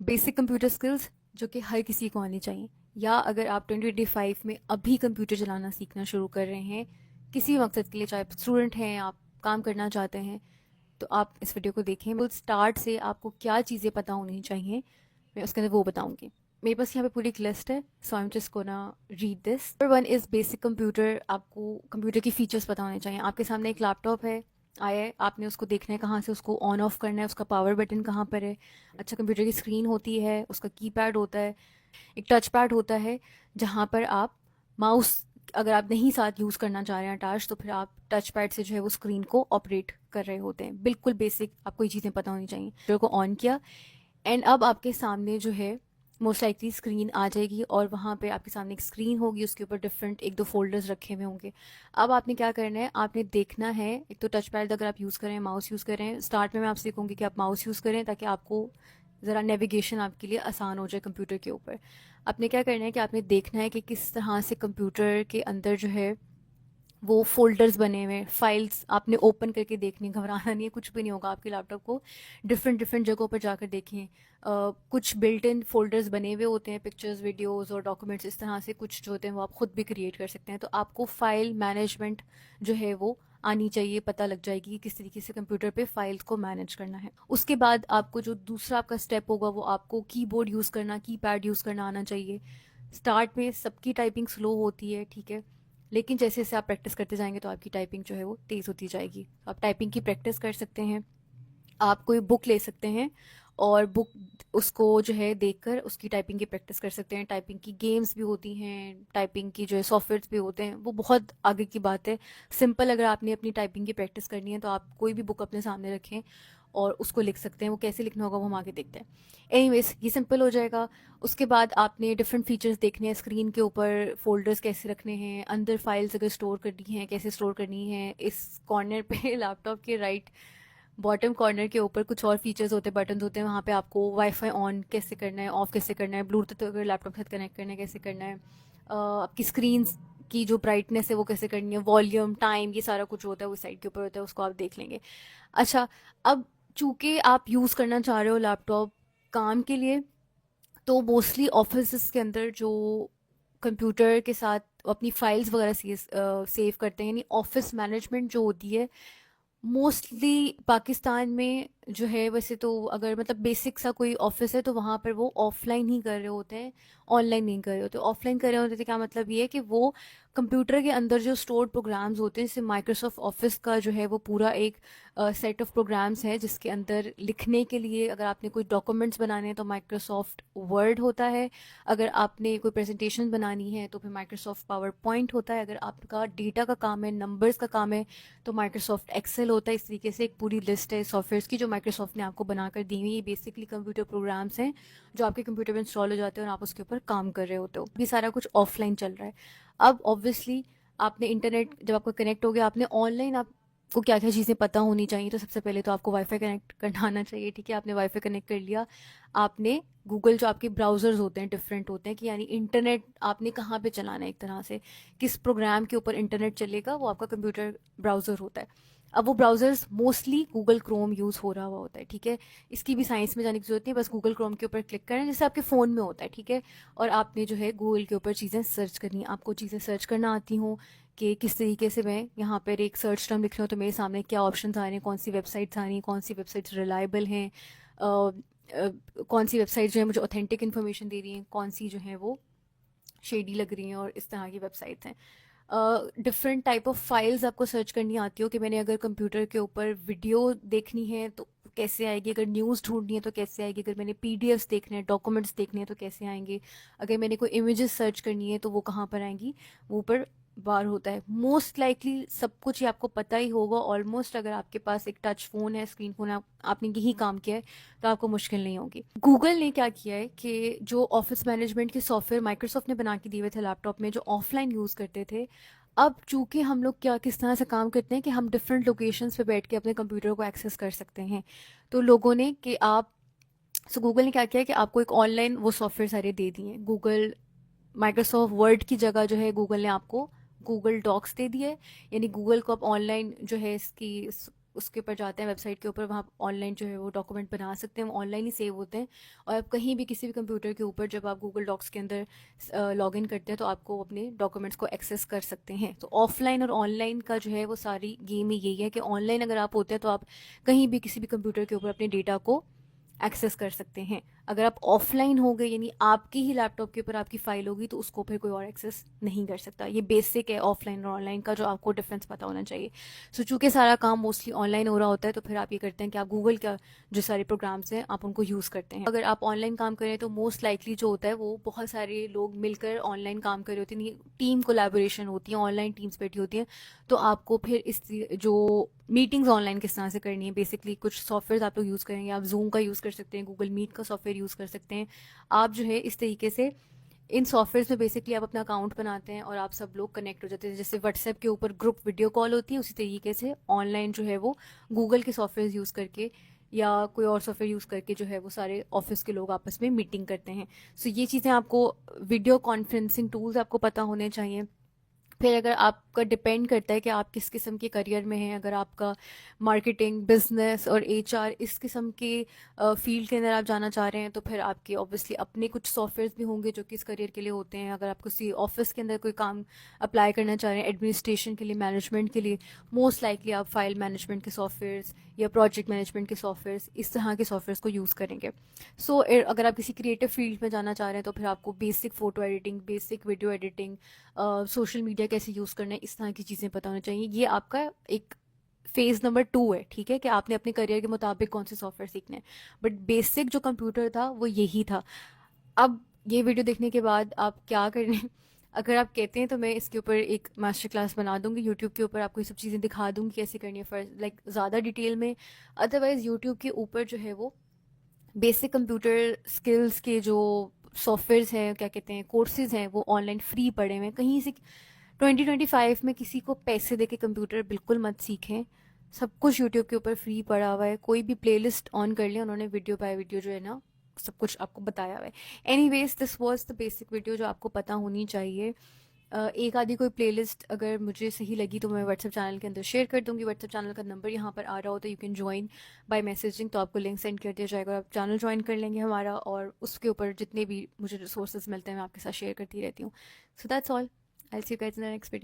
Basic computer skills जो कि हर किसी को आनी चाहिए, या अगर आप 2025 में अभी कंप्यूटर चलाना सीखना शुरू कर रहे हैं किसी भी मकसद के लिए, चाहे स्टूडेंट हैं, आप काम करना चाहते हैं, तो आप इस वीडियो को देखें। बिल्कुल स्टार्ट से आपको क्या चीज़ें पता होनी चाहिए, मैं उसके अंदर वो बताऊंगी। मेरे पास यहाँ पे पूरी एक लिस्ट है, so I am just gonna read this. Number one is basic computer. आपको कंप्यूटर की फीचर्स पता होने चाहिए। आपके सामने एक लैपटॉप है, आया है, आपने उसको देखना है कहाँ से उसको ऑन ऑफ करना है, उसका पावर बटन कहाँ पर है। अच्छा, कंप्यूटर की स्क्रीन होती है, उसका कीपैड होता है, एक टच पैड होता है जहाँ पर आप माउस, अगर आप नहीं साथ यूज़ करना चाह रहे हैं टच, तो फिर आप टच पैड से जो है वो स्क्रीन को ऑपरेट कर रहे होते हैं। बिल्कुल बेसिक आपको ये चीज़ें पता होनी चाहिए। कंप्यूटर को ऑन किया एंड अब आपके सामने जो है मोस्ट लाइकली स्क्रीन आ जाएगी, और वहाँ पे आपके सामने एक स्क्रीन होगी, उसके ऊपर डिफरेंट एक दो फोल्डर्स रखे हुए होंगे। अब आपने क्या करना है, आपने देखना है, एक तो टच पैड अगर आप यूज़ करें, माउस यूज़ करें, स्टार्ट में मैं आपसे कहूँगी कि आप माउस यूज़ करें ताकि आपको ज़रा नेविगेशन आपके लिए आसान हो जाए कंप्यूटर के ऊपर। आपने क्या करना है कि आपने देखना है कि किस तरह से कंप्यूटर के अंदर जो है वो फोल्डर्स बने हुए हैं, फाइल्स आपने ओपन करके देखनी, घबराना नहीं है, कुछ भी नहीं होगा। आपके लैपटॉप को डिफरेंट डिफरेंट जगहों पर जाकर देखें। कुछ बिल्ट इन फोल्डर्स बने हुए होते हैं, पिक्चर्स, वीडियोस और डॉक्यूमेंट्स इस तरह से कुछ जो होते हैं वो आप खुद भी क्रिएट कर सकते हैं। तो आपको फाइल मैनेजमेंट जो है वो आनी चाहिए, पता लग जाएगी कि किस तरीके से कंप्यूटर पे फाइल्स को मैनेज करना है। उसके बाद आपको जो दूसरा आपका स्टेप होगा वो आपको कीबोर्ड यूज़ करना, कीपैड यूज़ करना आना चाहिए। स्टार्ट में सबकी टाइपिंग स्लो होती है, ठीक है, लेकिन जैसे जैसे आप प्रैक्टिस करते जाएंगे तो आपकी टाइपिंग जो है वो तेज़ होती जाएगी। आप टाइपिंग की प्रैक्टिस कर सकते हैं, आप कोई बुक ले सकते हैं और बुक उसको जो है देखकर उसकी टाइपिंग की प्रैक्टिस कर सकते हैं। टाइपिंग की गेम्स भी होती हैं, टाइपिंग की जो है सॉफ्टवेयर्स भी होते हैं, वो बहुत आगे की बात है। सिंपल अगर आपने अपनी टाइपिंग की प्रैक्टिस करनी है तो आप कोई भी बुक अपने सामने रखें और उसको लिख सकते हैं। वो कैसे लिखना होगा वो हम आगे देखते हैं। एनीवेज, ये सिंपल हो जाएगा। उसके बाद आपने डिफरेंट फीचर्स देखने हैं, स्क्रीन के ऊपर फोल्डर्स कैसे रखने हैं, अंदर फाइल्स अगर स्टोर करनी है कैसे स्टोर करनी है। इस कॉर्नर पे लैपटॉप के राइट बॉटम कॉर्नर के ऊपर कुछ और फीचर्स होते हैं, बटन होते हैं, वहाँ पे आपको वाईफाई ऑन कैसे करना है, ऑफ कैसे करना है, ब्लूटूथ अगर लैपटॉप के साथ कनेक्ट करना है कैसे करना है, आपकी स्क्रीन की जो ब्राइटनेस है वो कैसे करनी है, वॉल्यूम, टाइम, ये सारा कुछ होता है वो साइड के ऊपर होता है, उसको आप देख लेंगे। अच्छा, अब चूंकि आप यूज़ करना चाह रहे हो लैपटॉप काम के लिए, तो मोस्टली ऑफिस के अंदर जो कंप्यूटर के साथ अपनी फाइल्स वगैरह सेव करते हैं, यानी ऑफिस मैनेजमेंट जो होती है, मोस्टली पाकिस्तान में जो है, वैसे तो अगर मतलब बेसिक सा कोई ऑफिस है तो वहाँ पर वो ऑफलाइन ही कर रहे होते हैं, ऑनलाइन नहीं कर रहे होते। ऑफलाइन कर रहे होते थे, क्या मतलब ये है कि वो कंप्यूटर के अंदर जो स्टोर्ड प्रोग्राम्स होते हैं, जैसे माइक्रोसॉफ्ट ऑफिस का जो है वो पूरा एक सेट ऑफ प्रोग्राम्स है जिसके अंदर लिखने के लिए, अगर आपने कोई डॉक्यूमेंट्स बनाने हैं तो माइक्रोसॉफ्ट वर्ड होता है, अगर आपने कोई प्रेजेंटेशन बनानी है तो फिर माइक्रोसॉफ्ट पावर पॉइंट होता है, अगर आपका डेटा का काम है, नंबर्स का काम है, तो माइक्रोसॉफ्ट एक्सेल होता है। इस तरीके से एक पूरी लिस्ट है सॉफ्टवेयर्स की जो माइक्रोसॉफ्ट ने आपको बनाकर दी हुई। ये बेसिकली कंप्यूटर प्रोग्राम्स हैं जो आपके कंप्यूटर में इंस्टॉल हो जाते हैं और आप उसके ऊपर काम कर रहे होते हो। ये सारा कुछ ऑफलाइन चल रहा है। अब ऑब्वियसली आपने इंटरनेट जब आपका कनेक्ट हो गया, आपने ऑनलाइन आपको क्या क्या चीज़ें पता होनी चाहिए। तो सबसे पहले तो आपको वाईफाई कनेक्ट करना आना चाहिए, ठीक है। आपने वाईफाई कनेक्ट कर लिया, आपने गूगल जो आपके ब्राउजर्स होते हैं डिफरेंट होते हैं, कि यानी इंटरनेट आपने कहाँ पे चलाना है, एक तरह से किस प्रोग्राम के ऊपर इंटरनेट चलेगा वो आपका कंप्यूटर ब्राउज़र होता है। अब वो browsers mostly Google Chrome use हो रहा हुआ होता है, ठीक है। इसकी भी साइंस में जाने की जरूरत नहीं है, बस गूगल क्रोम के ऊपर क्लिक करना है जैसे आपके फ़ोन में होता है, ठीक है। और आपने जो है गूगल के ऊपर चीज़ें सर्च करनी है। आपको चीज़ें सर्च करना आती हूँ कि किस तरीके से मैं यहाँ पर एक सर्च टर्म लिख रही हूँ तो मेरे सामने क्या ऑप्शन आ रहे हैं, कौन सी वेबसाइट्स आ रही हैं, कौन सी वेबसाइट्स रिलायबल हैं, कौन सी वेबसाइट जो है मुझे ऑथेंटिक इन्फॉर्मेशन दे रही हैं, कौन सी जो है वो शेडी लग रही हैं, और इस तरह की वेबसाइट्स हैं। डिफरेंट टाइप ऑफ फाइल्स आपको सर्च करनी आती हो, कि मैंने अगर कंप्यूटर के ऊपर वीडियो देखनी है तो कैसे आएगी, अगर न्यूज़ ढूंढनी है तो कैसे आएगी, अगर मैंने पीडीएफ्स देखने हैं, डॉक्यूमेंट्स देखने हैं तो कैसे आएंगे, अगर मैंने कोई इमेजेस सर्च करनी है तो वो कहाँ पर आएंगी, वो ऊपर बार होता है। मोस्ट लाइकली सब कुछ ही आपको पता ही होगा ऑलमोस्ट। अगर आपके पास एक टच फ़ोन है, स्क्रीन फ़ोन है, आपने यही काम किया है, तो आपको मुश्किल नहीं होगी। गूगल ने क्या किया है कि जो ऑफिस मैनेजमेंट के सॉफ्टवेयर माइक्रोसॉफ्ट ने बना के दिए हुए थे लैपटॉप में जो ऑफलाइन यूज़ करते थे, अब चूंकि हम लोग क्या किस तरह से काम करते हैं कि हम डिफरेंट लोकेशंस पे बैठ के अपने कंप्यूटर को एक्सेस कर सकते हैं। तो लोगों ने कि आप, सो गूगल ने क्या किया कि आपको एक ऑनलाइन वो सॉफ्टवेयर सारे दे दिए। गूगल माइक्रोसॉफ्ट वर्ड की जगह जो है गूगल ने आपको गूगल डॉक्स दे दिया है, यानी गूगल को आप ऑनलाइन जो है इसकी उसके ऊपर जाते हैं, वेबसाइट के ऊपर, वहाँ ऑनलाइन जो है वो डॉक्यूमेंट बना सकते हैं, ऑनलाइन ही सेव होते हैं। और आप कहीं भी किसी भी कंप्यूटर के ऊपर जब आप गूगल डॉक्स के अंदर लॉग इन करते हैं तो आपको अपने डॉक्यूमेंट्स को एक्सेस कर सकते हैं। तो ऑफलाइन और ऑनलाइन का जो है वो सारी गेम ही यही है कि ऑनलाइन अगर आप होते हैं तो आप कहीं भी किसी भी कंप्यूटर के ऊपर अपने डेटा को एक्सेस कर सकते हैं। अगर आप ऑफलाइन हो गए, यानी आपके ही लैपटॉप के ऊपर आपकी फाइल होगी, तो उसको फिर कोई और एक्सेस नहीं कर सकता। ये बेसिक है ऑफलाइन और ऑनलाइन का, जो आपको डिफरेंस पता होना चाहिए। सो चूंकि सारा काम मोस्टली ऑनलाइन हो रहा होता है, तो फिर आप ये करते हैं कि आप गूगल का जो सारे प्रोग्राम्स हैं आप उनको यूज़ करते हैं। अगर आप ऑनलाइन काम करें तो मोस्ट लाइकली जो होता है वो बहुत सारे लोग मिलकर ऑनलाइन काम कर रहे होते हैं, टीम कोलैबोरेशन होती है, ऑनलाइन टीम्स बैठी होती हैं। तो आपको फिर इस जो मीटिंग्स ऑनलाइन किस तरह से करनी है, बेसिकली कुछ सॉफ्टवेयर आप लोग यूज़ करेंगे, आप जूम का यूज़ कर सकते हैं, गूगल मीट का सॉफ्टवेयर यूज़ कर सकते हैं। आप जो है इस तरीके से इन सॉफ्टवेयर में बेसिकली आप अपना अकाउंट बनाते हैं और आप सब लोग कनेक्ट हो जाते हैं। जैसे व्हाट्सएप के ऊपर ग्रुप वीडियो कॉल होती है, उसी तरीके से ऑनलाइन जो है वो गूगल के सॉफ्टवेयर यूज़ करके या कोई और सॉफ्टवेयर यूज़ करके जो है वो सारे ऑफिस के लोग आपस में मीटिंग करते हैं। सो ये चीज़ें आपको, वीडियो कॉन्फ्रेंसिंग टूल्स आपको पता होने चाहिए। फिर अगर आपका डिपेंड करता है कि आप किस किस्म के करियर में हैं, अगर आपका मार्केटिंग, बिजनेस और एचआर इस किस्म के फील्ड के अंदर आप जाना चाह रहे हैं, तो फिर आपके ऑब्वियसली अपने कुछ सॉफ्टवेयर भी होंगे जो कि इस करियर के लिए होते हैं। अगर आप किसी ऑफिस के अंदर कोई काम अप्लाई करना चाह रहे हैं एडमिनिस्ट्रेशन के लिए, मैनेजमेंट के लिए, मोस्ट लाइकली आप फाइल मैनेजमेंट के सॉफ्टवेयर्स या प्रोजेक्ट मैनेजमेंट के सॉफ्टवेयर्स, इस तरह के सॉफ्टवेयर्स को यूज़ करेंगे। सो अगर आप किसी क्रिएटिव फील्ड में जाना चाह रहे हैं तो फिर आपको basic photo editing, basic video editing, social media कैसे यूज़ करना है, इस तरह की चीज़ें पता होनी चाहिए। ये आपका एक फेज़ नंबर 2 है, ठीक है, कि आपने अपने करियर के मुताबिक कौन से सॉफ्टवेयर सीखने हैं। बट बेसिक जो कंप्यूटर था वो यही था। अब ये वीडियो देखने के बाद आप क्या करें अगर आप कहते हैं तो मैं इसके ऊपर एक मास्टर क्लास बना दूंगी यूट्यूब के ऊपर, आपको ये सब चीज़ें दिखा दूंगी कैसे करनी है, फर्स्ट लाइक ज़्यादा डिटेल में। अदरवाइज़ यूट्यूब के ऊपर जो है वो बेसिक कंप्यूटर स्किल्स के जो सॉफ्टवेयर्स हैं, क्या कहते हैं, कोर्सेज हैं, वो ऑनलाइन फ्री पड़े हुए हैं कहीं से। 2025 में किसी को पैसे दे के कंप्यूटर बिल्कुल मत सीखें। सब कुछ यूट्यूब के ऊपर फ्री पड़ा हुआ है, कोई भी प्लेलिस्ट ऑन कर लिया उन्होंने, वीडियो बाय वीडियो जो है ना सब कुछ आपको बताया हुआ है। Anyways, this was the basic video जो आपको पता होनी चाहिए। एक आधी कोई प्लेलिस्ट अगर मुझे सही लगी तो मैं व्हाट्सएप चैनल के अंदर शेयर कर दूंगी। व्हाट्सएप चैनल का नंबर यहाँ पर आ रहा हो, तो you can join by messaging, तो आपको लिंक सेंड कर दिया जाएगा और आप चैनल ज्वाइन कर लेंगे हमारा, और उसके ऊपर जितने भी मुझे रिसोर्सेज मिलते हैं मैं आपके साथ शेयर करती रहती हूँ। So that's all, I will see you guys in the next video.